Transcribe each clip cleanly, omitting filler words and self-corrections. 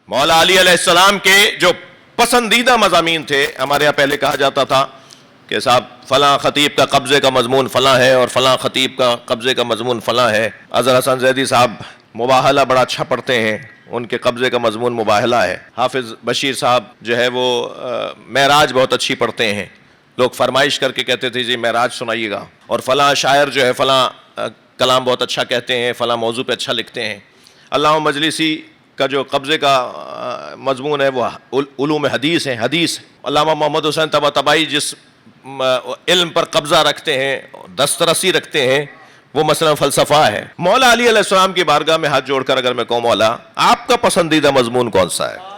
مولا علی علیہ السلام کے جو پسندیدہ مضامین تھے، ہمارے یہاں پہلے کہا جاتا تھا کہ صاحب فلاں خطیب کا قبضے کا مضمون فلاں ہے اور فلاں خطیب کا قبضے کا مضمون فلاں ہے۔ اظہر حسن زیدی صاحب مباہلہ بڑا اچھا پڑھتے ہیں، ان کے قبضے کا مضمون مباہلہ ہے۔ حافظ بشیر صاحب جو ہے وہ معراج بہت اچھی پڑھتے ہیں، لوگ فرمائش کر کے کہتے تھے جی معراج سنائیے گا، اور فلاں شاعر جو ہے فلاں کلام بہت اچھا کہتے ہیں، فلاں موضوع پہ اچھا لکھتے ہیں۔ علامہ مجلسی کا جو قبضے کا مضمون ہے وہ علوم حدیث ہیں، حدیث۔ علامہ محمد حسین طباطبائی جس علم پر قبضہ رکھتے ہیں، دسترسی رکھتے ہیں، وہ مثلا فلسفہ ہے۔ مولا علی علیہ السلام کی بارگاہ میں ہاتھ جوڑ کر اگر میں کہوں مولا آپ کا پسندیدہ مضمون کون سا ہے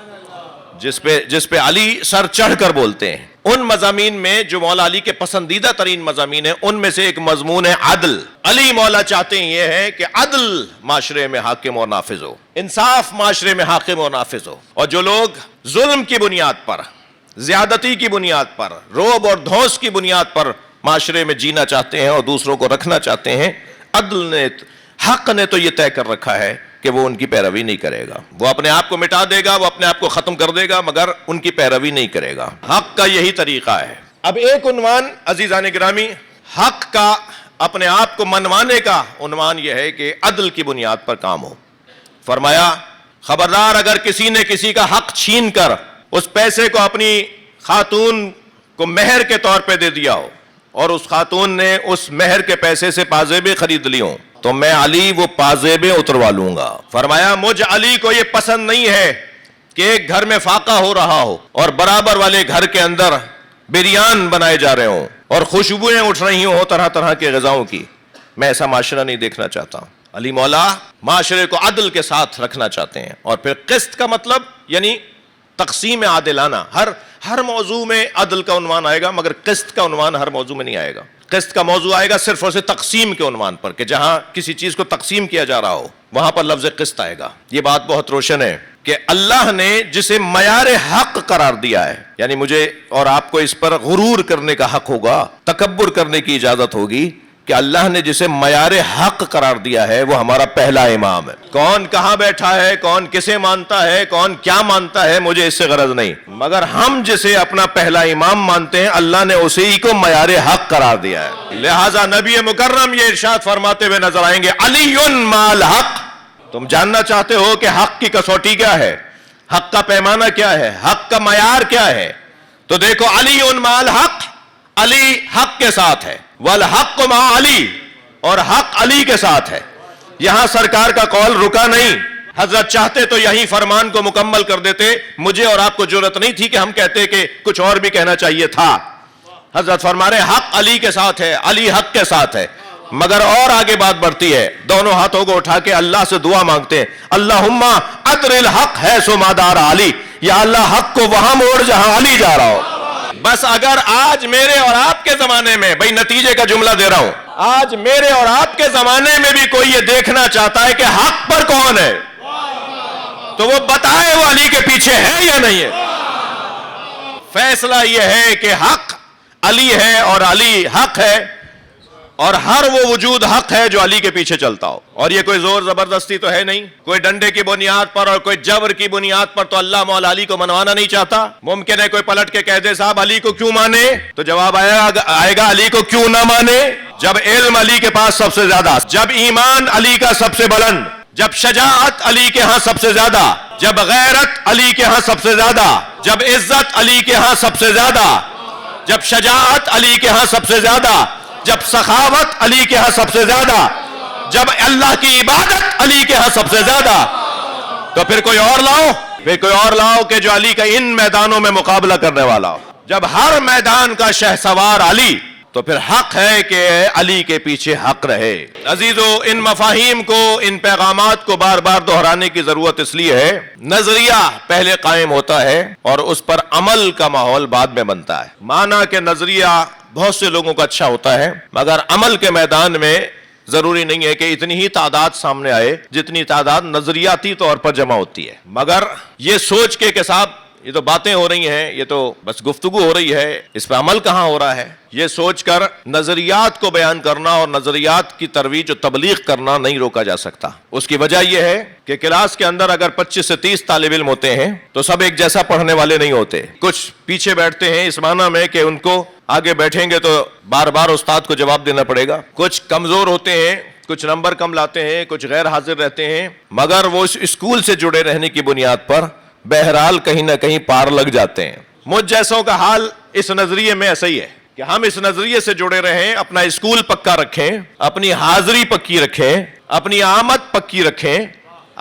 جس پہ علی سر چڑھ کر بولتے ہیں؟ ان مضامین میں جو مولا علی کے پسندیدہ ترین مضامین ہیں ان میں سے ایک مضمون ہے عدل۔ علی مولا چاہتے ہیں یہ ہے کہ عدل معاشرے میں حاکم اور نافذ ہو، انصاف معاشرے میں حاکم اور نافذ ہو، اور جو لوگ ظلم کی بنیاد پر، زیادتی کی بنیاد پر، روب اور دھوس کی بنیاد پر معاشرے میں جینا چاہتے ہیں اور دوسروں کو رکھنا چاہتے ہیں، عدل نے، حق نے تو یہ طے کر رکھا ہے کہ وہ ان کی پیروی نہیں کرے گا، وہ اپنے آپ کو مٹا دے گا، وہ اپنے آپ کو ختم کر دے گا، مگر ان کی پیروی نہیں کرے گا۔ حق کا یہی طریقہ ہے۔ اب ایک عنوان عزیزان گرامی، حق کا اپنے آپ کو منوانے کا عنوان یہ ہے کہ عدل کی بنیاد پر کام ہو۔ فرمایا خبردار اگر کسی نے کسی کا حق چھین کر اس پیسے کو اپنی خاتون کو مہر کے طور پہ دے دیا ہو اور اس خاتون نے اس مہر کے پیسے سے پازیبیں خرید لی ہوں تو میں علی وہ پازیبیں اتروا لوں گا۔ فرمایا مجھ علی کو یہ پسند نہیں ہے کہ ایک گھر میں فاقہ ہو رہا ہو اور برابر والے گھر کے اندر بریان بنائے جا رہے ہوں اور خوشبوئیں اٹھ رہی ہوں طرح طرح کے غذاؤں کی۔ میں ایسا معاشرہ نہیں دیکھنا چاہتا۔ علی مولا معاشرے کو عدل کے ساتھ رکھنا چاہتے ہیں، اور پھر قسط کا مطلب یعنی تقسیم عادلانہ۔ ہر موضوع میں عدل کا عنوان آئے گا مگر قسط کا عنوان ہر موضوع میں نہیں آئے گا۔ قسط کا موضوع آئے گا صرف اور صرف تقسیم کے عنوان پر، کہ جہاں کسی چیز کو تقسیم کیا جا رہا ہو وہاں پر لفظ قسط آئے گا۔ یہ بات بہت روشن ہے کہ اللہ نے جسے معیار حق قرار دیا ہے، یعنی مجھے اور آپ کو اس پر غرور کرنے کا حق ہوگا، تکبر کرنے کی اجازت ہوگی کہ اللہ نے جسے معیار حق قرار دیا ہے وہ ہمارا پہلا امام ہے۔ کون کہاں بیٹھا ہے، کون کسے مانتا ہے، کون کیا مانتا ہے، مجھے اس سے غرض نہیں، مگر ہم جسے اپنا پہلا امام مانتے ہیں اللہ نے اسی کو معیار حق قرار دیا ہے۔ لہٰذا نبی مکرم یہ ارشاد فرماتے ہوئے نظر آئیں گے علی مال حق۔ تم جاننا چاہتے ہو کہ حق کی کسوٹی کیا ہے، حق کا پیمانہ کیا ہے، حق کا معیار کیا ہے، تو دیکھو علی مال حق، علی حق کے ساتھ ہے، والحق مع علی، اور حق علی کے ساتھ ہے۔ یہاں سرکار کا قول رکا نہیں، حضرت چاہتے تو یہی فرمان کو مکمل کر دیتے، مجھے اور آپ کو جرأت نہیں تھی کہ ہم کہتے کہ کچھ اور بھی کہنا چاہیے تھا۔ حضرت فرما رہے حق علی کے ساتھ ہے، علی حق کے ساتھ ہے، مگر اور آگے بات بڑھتی ہے، دونوں ہاتھوں کو اٹھا کے اللہ سے دعا مانگتے ہیں، اللہم ادر الحق حیث ما دار علی، یا اللہ حق کو وہاں موڑ جہاں علی جا رہا ہو۔ بس اگر آج میرے اور آپ کے زمانے میں، بھئی نتیجے کا جملہ دے رہا ہوں، آج میرے اور آپ کے زمانے میں بھی کوئی یہ دیکھنا چاہتا ہے کہ حق پر کون ہے تو وہ بتائے وہ علی کے پیچھے ہے یا نہیں ہے۔ فیصلہ یہ ہے کہ حق علی ہے اور علی حق ہے، اور ہر وہ وجود حق ہے جو علی کے پیچھے چلتا ہو، اور یہ کوئی زور زبردستی تو ہے نہیں، کوئی ڈنڈے کی بنیاد پر اور کوئی جبر کی بنیاد پر تو اللہ مولا علی کو منوانا نہیں چاہتا۔ ممکن ہے کوئی پلٹ کے کہہ دے صاحب علی کو کیوں مانے، تو جواب آئے گا علی کو کیوں نہ مانے، جب علم علی کے پاس سب سے زیادہ، جب ایمان علی کا سب سے بلند، جب شجاعت علی کے ہاں سب سے زیادہ، جب غیرت علی کے ہاں سب سے زیادہ، جب عزت علی کے ہاں سب سے زیادہ، جب شجاعت علی کے ہاں سب سے زیادہ، جب سخاوت علی کے ہاں سب سے زیادہ، جب اللہ کی عبادت علی کے ہاں سب سے زیادہ، تو پھر کوئی اور لاؤ کہ جو علی کا ان میدانوں میں مقابلہ کرنے والا ہو۔ جب ہر میدان کا شہسوار علی، تو پھر حق ہے کہ علی کے پیچھے حق رہے۔ عزیزو، ان مفاہیم کو، ان پیغامات کو بار بار دہرانے کی ضرورت اس لیے ہے، نظریہ پہلے قائم ہوتا ہے اور اس پر عمل کا ماحول بعد میں بنتا ہے۔ مانا کہ نظریہ بہت سے لوگوں کا اچھا ہوتا ہے مگر عمل کے میدان میں ضروری نہیں ہے کہ اتنی ہی تعداد سامنے آئے جتنی تعداد نظریاتی طور پر جمع ہوتی ہے، مگر یہ سوچ کے کہ صاحب یہ تو باتیں ہو رہی ہیں, یہ تو بس گفتگو ہو رہی ہے, اس پہ عمل کہاں ہو رہا ہے؟ یہ سوچ کر نظریات کو بیان کرنا اور نظریات کی ترویج و تبلیغ کرنا نہیں روکا جا سکتا. اس کی وجہ یہ ہے کہ کلاس کے اندر اگر 25 سے 30 طالب علم ہوتے ہیں تو سب ایک جیسا پڑھنے والے نہیں ہوتے. کچھ پیچھے بیٹھتے ہیں اس معنی میں کہ ان کو آگے بیٹھیں گے تو بار بار استاد کو جواب دینا پڑے گا. کچھ کمزور ہوتے ہیں, کچھ نمبر کم لاتے ہیں, کچھ غیر حاضر رہتے ہیں, مگر وہ اس اسکول سے جڑے رہنے کی بنیاد پر بہرحال کہیں نہ کہیں پار لگ جاتے ہیں. مجھ جیسوں کا حال اس نظریے میں ایسا ہی ہے کہ ہم اس نظریے سے جڑے رہیں, اپنا اسکول پکا رکھیں, اپنی حاضری پکی رکھیں, اپنی آمد پکی رکھیں.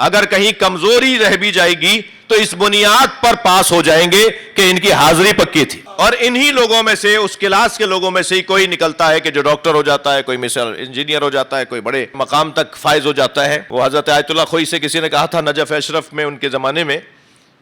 اگر کہیں کمزوری رہ بھی جائے گی تو اس بنیاد پر پاس ہو جائیں گے کہ ان کی حاضری پکی تھی. اور انہی لوگوں میں سے, اس کلاس کے لوگوں میں سے ہی کوئی نکلتا ہے کہ جو ڈاکٹر ہو جاتا ہے, کوئی مثال انجینئر ہو جاتا ہے, کوئی بڑے مقام تک فائز ہو جاتا ہے. وہ حضرت آیت اللہ خوئی سے کسی نے کہا تھا نجف اشرف میں ان کے زمانے میں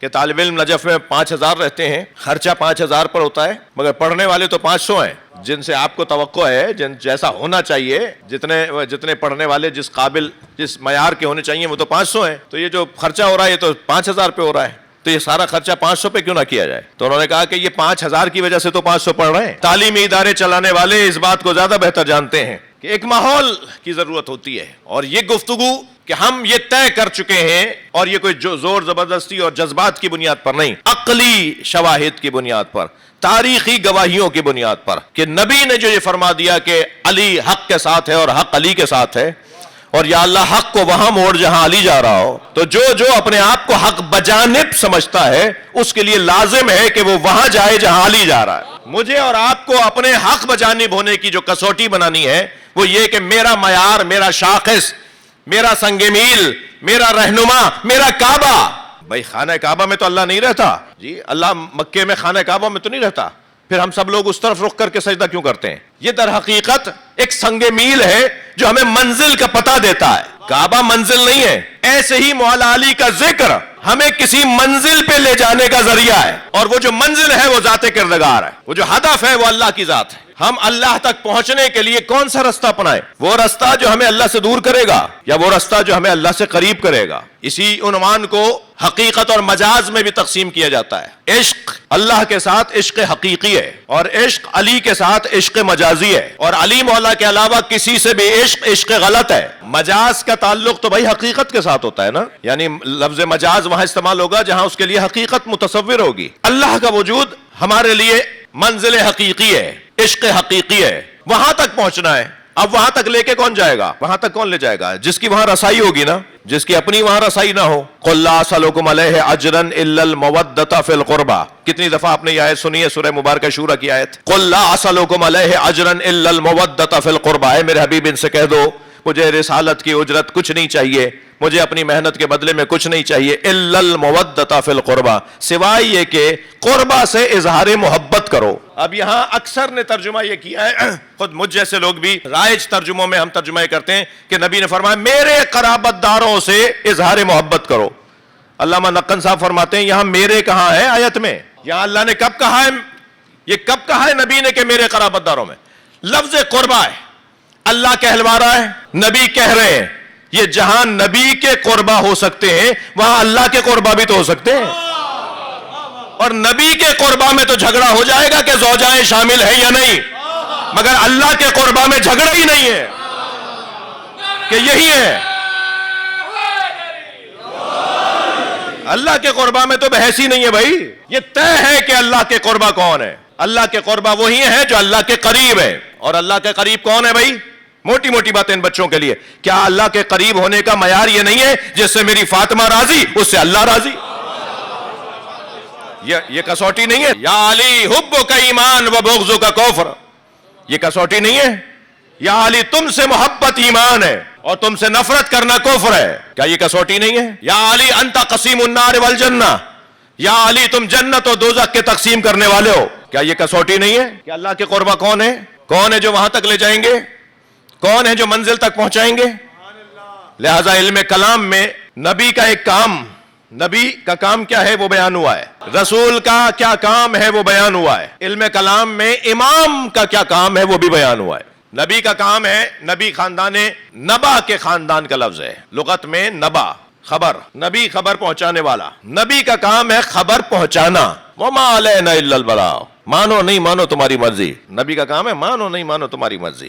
کہ طالب علم نجف میں 5000 رہتے ہیں, خرچہ 5000 پر ہوتا ہے, مگر پڑھنے والے تو 500 ہیں. جن سے آپ کو توقع ہے, جیسا ہونا چاہیے, جتنے پڑھنے والے جس قابل جس معیار کے ہونے چاہیے وہ تو 500 ہیں. تو یہ جو خرچہ ہو رہا ہے یہ تو 5000 پہ ہو رہا ہے, تو یہ سارا خرچہ 500 پہ کیوں نہ کیا جائے؟ تو انہوں نے کہا کہ یہ 5000 کی وجہ سے تو 500 پڑھ رہے ہیں. تعلیمی ادارے چلانے والے اس بات کو زیادہ بہتر جانتے ہیں کہ ایک ماحول کی ضرورت ہوتی ہے. اور یہ گفتگو کہ ہم یہ طے کر چکے ہیں, اور یہ کوئی زور زبردستی اور جذبات کی بنیاد پر نہیں, عقلی شواہد کی بنیاد پر, تاریخی گواہیوں کی بنیاد پر, کہ نبی نے جو یہ فرما دیا کہ علی حق کے ساتھ ہے اور حق علی کے ساتھ ہے, اور یا اللہ حق کو وہاں موڑ جہاں علی جا رہا ہو, تو جو اپنے آپ کو حق بجانب سمجھتا ہے اس کے لیے لازم ہے کہ وہ وہاں جائے جہاں علی جا رہا ہے. مجھے اور آپ کو اپنے حق بجانب ہونے کی جو کسوٹی بنانی ہے وہ یہ کہ میرا معیار, میرا شاخص, میرا سنگ میل, میرا رہنما, میرا کعبہ. بھائی خانہ کعبہ میں تو اللہ نہیں رہتا جی, اللہ مکے میں خانہ کعبہ میں تو نہیں رہتا, پھر ہم سب لوگ اس طرف رخ کر کے سجدہ کیوں کرتے ہیں؟ یہ در حقیقت ایک سنگ میل ہے جو ہمیں منزل کا پتہ دیتا ہے. کعبہ منزل نہیں ہے. ایسے ہی مولا علی کا ذکر ہمیں کسی منزل پہ لے جانے کا ذریعہ ہے, اور وہ جو منزل ہے وہ ذات کردگار ہے, وہ جو ہدف ہے وہ اللہ کی ذات ہے. ہم اللہ تک پہنچنے کے لیے کون سا رستہ اپنائیں؟ وہ رستہ جو ہمیں اللہ سے دور کرے گا یا وہ رستہ جو ہمیں اللہ سے قریب کرے گا؟ اسی عنوان کو حقیقت اور مجاز میں بھی تقسیم کیا جاتا ہے. عشق اللہ کے ساتھ عشق حقیقی ہے, اور عشق علی کے ساتھ عشق مجازی ہے, اور علی مولا کے علاوہ کسی سے بھی عشق غلط ہے. مجاز کا تعلق تو بھائی حقیقت کے ساتھ ہوتا ہے نا, یعنی لفظ مجاز وہاں استعمال ہوگا جہاں اس کے لیے حقیقت متصور ہوگی. اللہ کا وجود ہمارے لیے منزل حقیقی ہے, عشق حقیقی ہے, وہاں تک پہنچنا ہے. اب وہاں تک لے کے کون جائے گا؟ وہاں تک کون لے جائے گا؟ جس کی وہاں رسائی ہوگی نا, جس کی اپنی وہاں رسائی نہ ہو. قُلْ لَا أَسْأَلُكُمْ عَلَيْهِ أَجْرًا إِلَّا الْمَوَدَّةَ فِي الْقُرْبَى. کتنی دفعہ آپ نے یہ آیت سنی ہے سورہ مبارکہ شورى کی آیت, قُلْ لَا أَسْأَلُكُمْ عَلَيْهِ أَجْرًا إِلَّا الْمَوَدَّةَ فِي الْقُرْبَى. اے میرے حبیب ان سے کہہ دو مجھے رسالت کی اجرت کچھ نہیں چاہیے, مجھے اپنی محنت کے بدلے میں کچھ نہیں چاہیے. الا المودۃ فی القربى, سوائے یہ کہ قربہ سے اظہار محبت کرو. اب یہاں اکثر نے ترجمہ یہ کیا ہے, خود مجھ جیسے لوگ بھی رائج ترجموں میں ہم ترجمہ کرتے ہیں کہ نبی نے فرمایا میرے قرابت داروں سے اظہار محبت کرو. علامہ نقن صاحب فرماتے ہیں یہاں میرے کہاں ہے آیت میں؟ یہاں اللہ نے کب کہا ہے, یہ کب کہا ہے نبی نے کہ میرے قرابت داروں میں؟ لفظ قربہ ہے, اللہ کہلوا رہا ہے, نبی کہہ رہے ہیں. یہ جہاں نبی کے قربہ ہو سکتے ہیں وہاں اللہ کے قربہ بھی تو ہو سکتے ہیں. اور نبی کے قربہ میں تو جھگڑا ہو جائے گا کہ زوجائیں شامل ہیں یا نہیں, مگر اللہ کے قربہ میں جھگڑا ہی نہیں ہے کہ یہی ہے. اللہ کے قربہ میں تو بحث ہی نہیں ہے بھائی. یہ طے ہے کہ اللہ کے قربہ کون ہے. اللہ کے قربہ وہی ہے جو اللہ کے قریب ہے. اور اللہ کے قریب کون ہے بھائی؟ موٹی موٹی باتیں ان بچوں کے لیے. کیا اللہ کے قریب ہونے کا معیار یہ نہیں ہے جس سے میری فاطمہ راضی اس سے اللہ راضی؟ یہ کسوٹی نہیں ہے. یا علی حبک ایمان و بغضک کفر, یہ کسوٹی نہیں ہے. یا علی تم سے محبت ایمان ہے اور تم سے نفرت کرنا کفر ہے, کیا یہ کسوٹی نہیں ہے؟ یا علی انت قسیم النار والجنہ, یا علی تم جنت و دوزخ کے تقسیم کرنے والے ہو, کیا یہ کسوٹی نہیں ہے؟ کہ اللہ کے قربہ کون ہے؟ کون ہے جو وہاں تک لے جائیں گے؟ کون ہے جو منزل تک پہنچائیں گے؟ لہذا علم کلام میں نبی کا ایک کام, نبی کا کام کیا ہے وہ بیان ہوا ہے, رسول کا کیا کام ہے وہ بیان ہوا ہے. علم کلام میں امام کا کیا کام ہے وہ بھی بیان ہوا ہے. نبی کا کام ہے, نبی خاندان نبا کے خاندان کا لفظ ہے لغت میں نبا, خبر، نبی خبر پہنچانے والا، نبی کا کام ہے خبر پہنچانا. وما علینا الا البلاغ، مانو نہیں مانو تمہاری مرضی. نبی کا کام ہے مانو نہیں مانو تمہاری مرضی.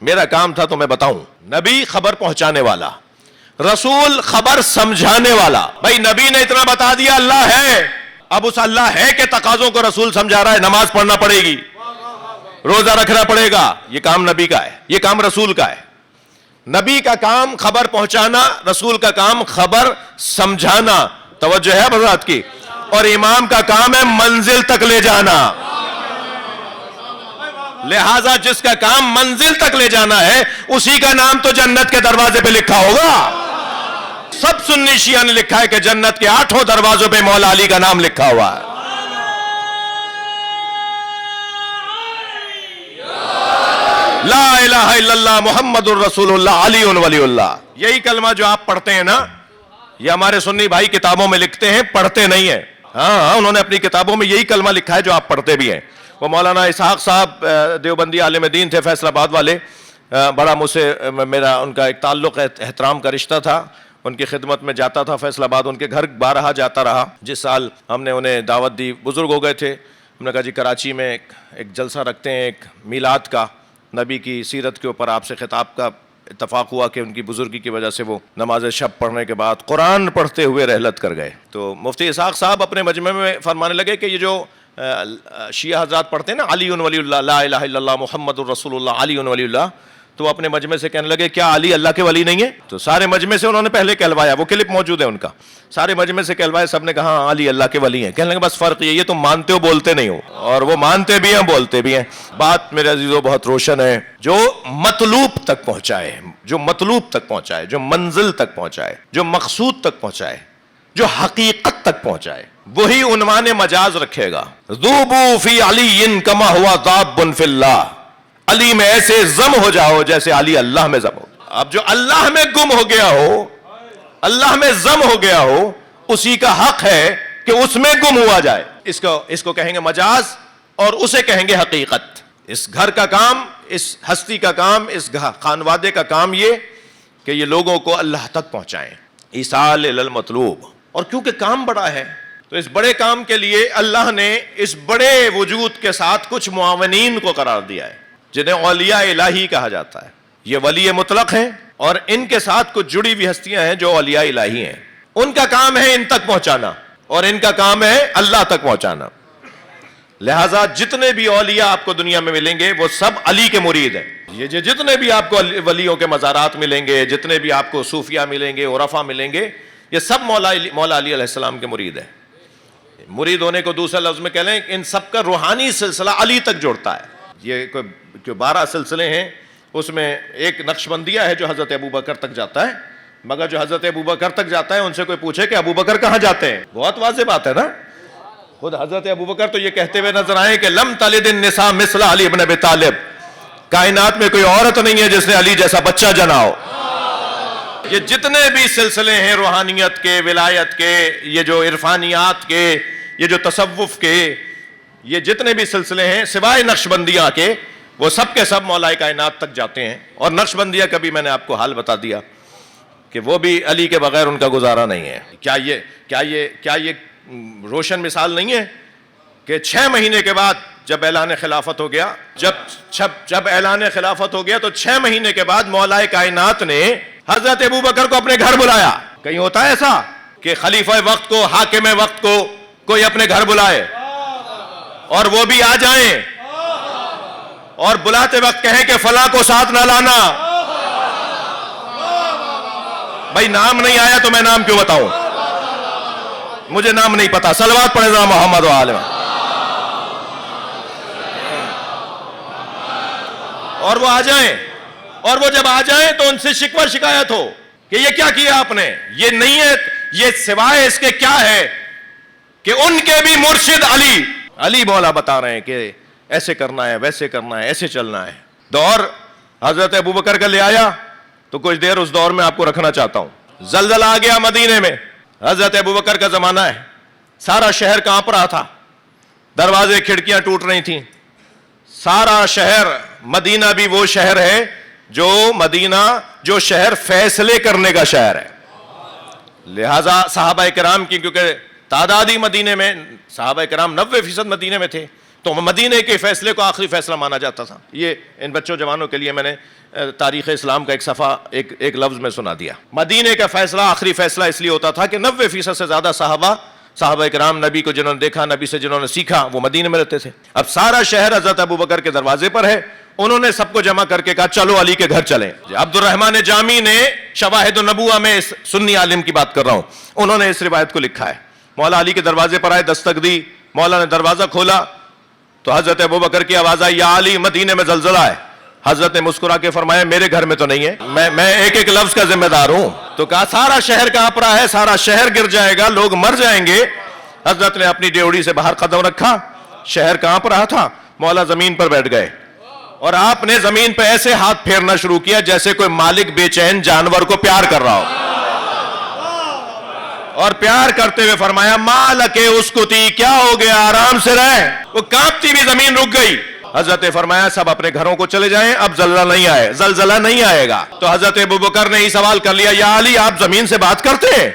میرا کام تھا تو میں بتاؤں. نبی خبر پہنچانے والا، رسول خبر سمجھانے والا. بھائی نبی نے اتنا بتا دیا اللہ ہے، اب اس اللہ ہے کہ تقاضوں کو رسول سمجھا رہا ہے. نماز پڑھنا پڑے گی، روزہ رکھنا پڑے گا، یہ کام نبی کا ہے، یہ کام رسول کا ہے. نبی کا کام خبر پہنچانا، رسول کا کام خبر سمجھانا. توجہ ہے حضرات کی. اور امام کا کام ہے منزل تک لے جانا. لہذا جس کا کام منزل تک لے جانا ہے اسی کا نام تو جنت کے دروازے پہ لکھا ہوگا. سب سنی شیعہ نے لکھا ہے کہ جنت کے 8 دروازوں پہ مولا علی کا نام لکھا ہوا ہے. لا الہ الا اللہ محمد الرسول اللہ علی ولی اللہ. یہی کلمہ جو آپ پڑھتے ہیں نا، یہ ہمارے سنی بھائی کتابوں میں لکھتے ہیں، پڑھتے نہیں ہیں. ہاں انہوں نے اپنی کتابوں میں یہی کلمہ لکھا ہے جو آپ پڑھتے بھی ہیں. وہ مولانا اسحاق صاحب دیوبندی عالم دین تھے فیصل آباد والے. بڑا مجھ سے میرا ان کا ایک تعلق احترام کا رشتہ تھا. ان کی خدمت میں جاتا تھا فیصل آباد، ان کے گھر بارہا جاتا رہا. جس سال ہم نے انہیں دعوت دی، بزرگ ہو گئے تھے، ہم نے کہا جی کراچی میں ایک جلسہ رکھتے ہیں، ایک میلاد کا، نبی کی سیرت کے اوپر آپ سے خطاب کا اتفاق ہوا کہ ان کی بزرگی کی وجہ سے وہ نماز شب پڑھنے کے بعد قرآن پڑھتے ہوئے رحلت کر گئے. تو مفتی اسحاق صاحب اپنے مجمع میں فرمانے لگے کہ یہ جو شیعہ حضرات پڑھتے ہیں نا علی ولی اللہ، لا الہ الا اللہ محمد الرسول اللہ علی ولی اللہ، تو وہ اپنے مجمع سے کہنے لگے کیا علی اللہ کے ولی نہیں ہے؟ تو سارے مجمع سے انہوں نے پہلے کہلوایا، وہ کلپ موجود ہے ان کا، سارے مجمع سے کہلوائے، سب نے کہا علی اللہ کے ولی ہیں. کہنے لگے بس فرق یہ تم مانتے ہو بولتے نہیں ہو. اور وہ مانتے بھی ہیں بولتے بھی ہیں. بات میرے عزیزو بہت روشن ہے. جو مطلوب تک پہنچائے، جو مطلوب تک پہنچائے، جو منزل تک پہنچائے، جو مقصود تک پہنچائے، جو حقیقت تک پہنچائے، وہی عنوان مجاز رکھے گا. ذوبوا فی علی کما ہوا ذاب فی اللہ. علی میں ایسے ضم ہو جاؤ جیسے علی اللہ میں ضم ہو. اب جو اللہ میں گم ہو گیا ہو، اللہ میں ضم ہو گیا ہو، اسی کا حق ہے کہ اس میں گم ہوا جائے. اس کو کہیں گے مجاز اور اسے کہیں گے حقیقت. اس گھر کا کام، اس ہستی کا کام، اس خانوادے کا کام یہ کہ یہ لوگوں کو اللہ تک پہنچائیں. ایصال الی المطلوب. اور کیونکہ کام بڑا ہے تو اس بڑے کام کے لیے اللہ نے اس بڑے وجود کے ساتھ کچھ معاونین کو قرار دیا ہے جنہیں اولیاء الہی کہا جاتا ہے. یہ ولی مطلق ہیں اور ان کے ساتھ کچھ جڑی ہوئی ہستیاں ہیں جو اولیاء الہی ہیں. ان کا کام ہے ان تک پہنچانا اور ان کا کام ہے اللہ تک پہنچانا. لہٰذا جتنے بھی اولیاء آپ کو دنیا میں ملیں گے وہ سب علی کے مرید ہیں. یہ جتنے بھی آپ کو ولیوں کے مزارات ملیں گے، جتنے بھی آپ کو صوفیہ ملیں گے، عرفا ملیں گے، یہ سب مولا علی علیہ السلام کے مرید ہیں. مرید ہونے کو دوسرے لفظ میں کہہ لیں ان سب کا روحانی سلسلہ علی تک جوڑتا ہے. یہ کوئی 12 سلسلے ہیں، اس میں ایک نقشبندیہ ہے جو حضرت ابوبکر تک جاتا ہے، مگر جو حضرت ابوبکر تک جاتا ہے ان سے کوئی پوچھے کہ ابوبکر کہاں جاتے ہیں، بہت واضح بات ہے نا. خود حضرت ابوبکر تو یہ کہتے ہوئے نظر آئے کہ لم تلد النساء مثل علی ابن ابی طالب. کائنات میں کوئی عورت نہیں ہے جس نے علی جیسا بچہ جنا ہو. یہ جتنے بھی سلسلے ہیں روحانیت کے، ولایت کے، یہ جو عرفانیات کے، یہ جو تصوف کے، یہ جتنے بھی سلسلے ہیں سوائے نقشبندیہ کے، وہ سب کے سب مولا کائنات تک جاتے ہیں. اور نقشبندیہ کا بھی میں نے آپ کو حال بتا دیا کہ وہ بھی علی کے بغیر ان کا گزارا نہیں ہے. کیا یہ روشن مثال نہیں ہے کہ 6 مہینے کے بعد جب اعلان خلافت ہو گیا، جب اعلان خلافت ہو گیا تو 6 مہینے کے بعد مولا کائنات نے حضرت ابوبکر کو اپنے گھر بلایا. کہیں ہوتا ہے ایسا کہ خلیفہ وقت کو، حاکم وقت کو کوئی اپنے گھر بلائے اور وہ بھی آ جائیں اور بلاتے وقت کہیں کہ فلاں کو ساتھ نہ لانا؟ بھائی نام نہیں آیا تو میں نام کیوں بتاؤں؟ مجھے نام نہیں پتا. صلوات پڑھیں ذرا محمد و آل. اور وہ آ جائیں، اور وہ جب آ جائیں تو ان سے شکوہ شکایت ہو کہ یہ کیا کیا آپ نے، یہ نہیں ہے، یہ سوائے اس کے کیا ہے کہ ان کے بھی مرشد علی مولا بتا رہے ہیں کہ ایسے کرنا ہے، ویسے کرنا ہے، ایسے چلنا ہے. دور حضرت ابوبکر کا لے آیا تو کچھ دیر اس دور میں آپ کو رکھنا چاہتا ہوں. زلزلہ آ گیا مدینے میں، حضرت ابوبکر کا زمانہ ہے، سارا شہر کانپ رہا تھا، دروازے کھڑکیاں ٹوٹ رہی تھیں. سارا شہر، مدینہ بھی وہ شہر ہے جو شہر فیصلے کرنے کا شہر ہے. لہٰذا صحابہ کرام کی کیونکہ تعدادی مدینے میں صحابہ کرام 90% مدینے میں تھے، تو مدینے کے فیصلے کو آخری فیصلہ مانا جاتا تھا. یہ ان بچوں جوانوں کے لیے میں نے تاریخ اسلام کا ایک صفحہ ایک لفظ میں سنا دیا. مدینے کا فیصلہ آخری فیصلہ اس لیے ہوتا تھا کہ 90% سے زیادہ صحابہ کرام نبی کو جنہوں نے دیکھا، نبی سے جنہوں نے سیکھا، وہ مدینے میں رہتے تھے. اب سارا شہر حضرت ابوبکر کے دروازے پر ہے. انہوں نے سب کو جمع کر کے کہا چلو علی کے گھر چلیں. عبد الرحمن جامی نے شواہد النبوہ میں اس سنی عالم کی بات کر رہا ہوں، انہوں نے اس روایت کو لکھا ہے. مولا علی کے دروازے پر آئے، دستک دی، مولا نے دروازہ کھولا تو حضرت ابوبکر کی آواز آئی، یا علی مدینے میں زلزلہ ہے. حضرت نے مسکرا کے فرمایا میرے گھر میں تو نہیں ہے، میں ایک ایک لفظ کا ذمہ دار ہوں. تو کہا سارا شہر کانپ رہا ہے، سارا شہر گر جائے گا، لوگ مر جائیں گے. حضرت نے اپنی ڈیوڑی سے باہر قدم رکھا، شہر کانپ رہا تھا، مولا زمین پر بیٹھ گئے اور آپ نے زمین پہ ایسے ہاتھ پھیرنا شروع کیا جیسے کوئی مالک بے چین جانور کو پیار کر رہا ہو، اور پیار کرتے ہوئے فرمایا مالکے اسکتی، کیا ہو گیا، آرام سے رہ. وہ کانپتی بھی زمین رک گئی. حضرت نے فرمایا سب اپنے گھروں کو چلے جائیں، اب زلزلہ نہیں آئے گا. تو حضرت ابوبکر نے ہی سوال کر لیا، یا علی آپ زمین سے بات کرتے ہیں؟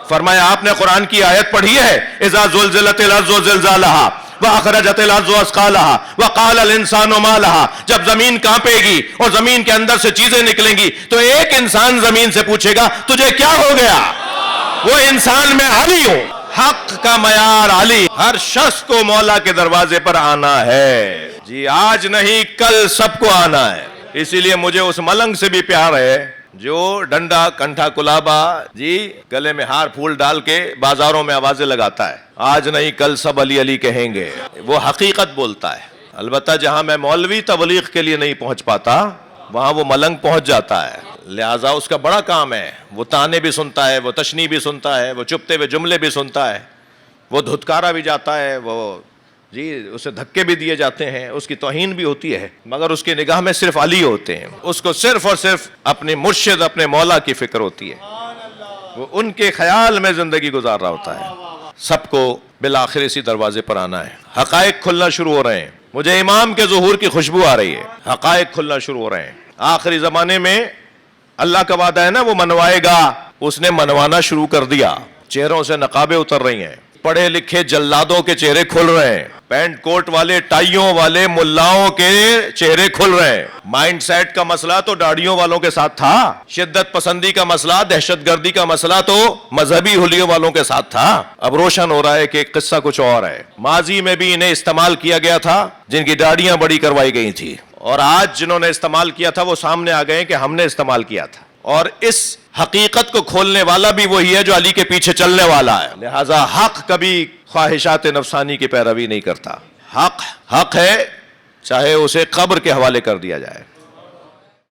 فرمایا آپ نے قرآن کی آیت پڑھی ہے، اذا زلزلت الارض زلزالہا وَأَخْرَجَتِ الْأَرْضُ أَثْقَالَهَا وَقَالَ الْإِنسَانُ مَا لَهَا. جب زمین کانپے گی اور زمین کے اندر سے چیزیں نکلیں گی تو ایک انسان زمین سے پوچھے گا تجھے کیا ہو گیا؟ وہ انسان میں علی ہوں. حق کا معیار علی. ہر شخص کو مولا کے دروازے پر آنا ہے جی، آج نہیں کل سب کو آنا ہے. اسی لیے مجھے اس ملنگ سے بھی پیار ہے جو ڈنڈا کنٹھا کلابا جی گلے میں ہار پھول ڈال کے بازاروں میں آوازیں لگاتا ہے. آج نہیں کل سب علی علی کہیں گے. وہ حقیقت بولتا ہے. البتہ جہاں میں مولوی تبلیغ کے لیے نہیں پہنچ پاتا وہاں وہ ملنگ پہنچ جاتا ہے. لہٰذا اس کا بڑا کام ہے، وہ تانے بھی سنتا ہے، وہ تشنی بھی سنتا ہے، وہ چپتے ہوئے جملے بھی سنتا ہے، وہ دھتکارا بھی جاتا ہے، وہ جی اسے دھکے بھی دیے جاتے ہیں، اس کی توہین بھی ہوتی ہے، مگر اس کی نگاہ میں صرف علی ہوتے ہیں. اس کو صرف اور صرف اپنے مرشد اپنے مولا کی فکر ہوتی ہے، وہ ان کے خیال میں زندگی گزار رہا ہوتا ہے. سب کو بالآخر اسی دروازے پر آنا ہے. حقائق کھلنا شروع ہو رہے ہیں. مجھے امام کے ظہور کی خوشبو آ رہی ہے. حقائق کھلنا شروع ہو رہے ہیں. آخری زمانے میں اللہ کا وعدہ ہے نا وہ منوائے گا، اس نے منوانا شروع کر دیا. چہروں سے نقابیں اتر رہی ہیں، پڑھے لکھے جلادوں کے چہرے کھل رہے ہیں، پینٹ کوٹ والے ٹائیوں والے ملاؤں کے چہرے کھل رہے ہیں. مائنڈ سیٹ کا مسئلہ تو داڑھیوں والوں کے ساتھ تھا، شدت پسندی کا مسئلہ، دہشت گردی کا مسئلہ تو مذہبی حلیوں والوں کے ساتھ تھا. اب روشن ہو رہا ہے کہ قصہ کچھ اور ہے. ماضی میں بھی انہیں استعمال کیا گیا تھا جن کی داڑھیاں بڑی کروائی گئی تھی، اور آج جنہوں نے استعمال کیا تھا وہ سامنے آ گئے کہ ہم نے استعمال کیا تھا. اور اس حقیقت کو کھولنے والا بھی وہی ہے جو علی کے پیچھے چلنے والا ہے. لہذا حق کبھی خواہشات نفسانی کی پیروی نہیں کرتا. حق ہے، چاہے اسے قبر کے حوالے کر دیا جائے.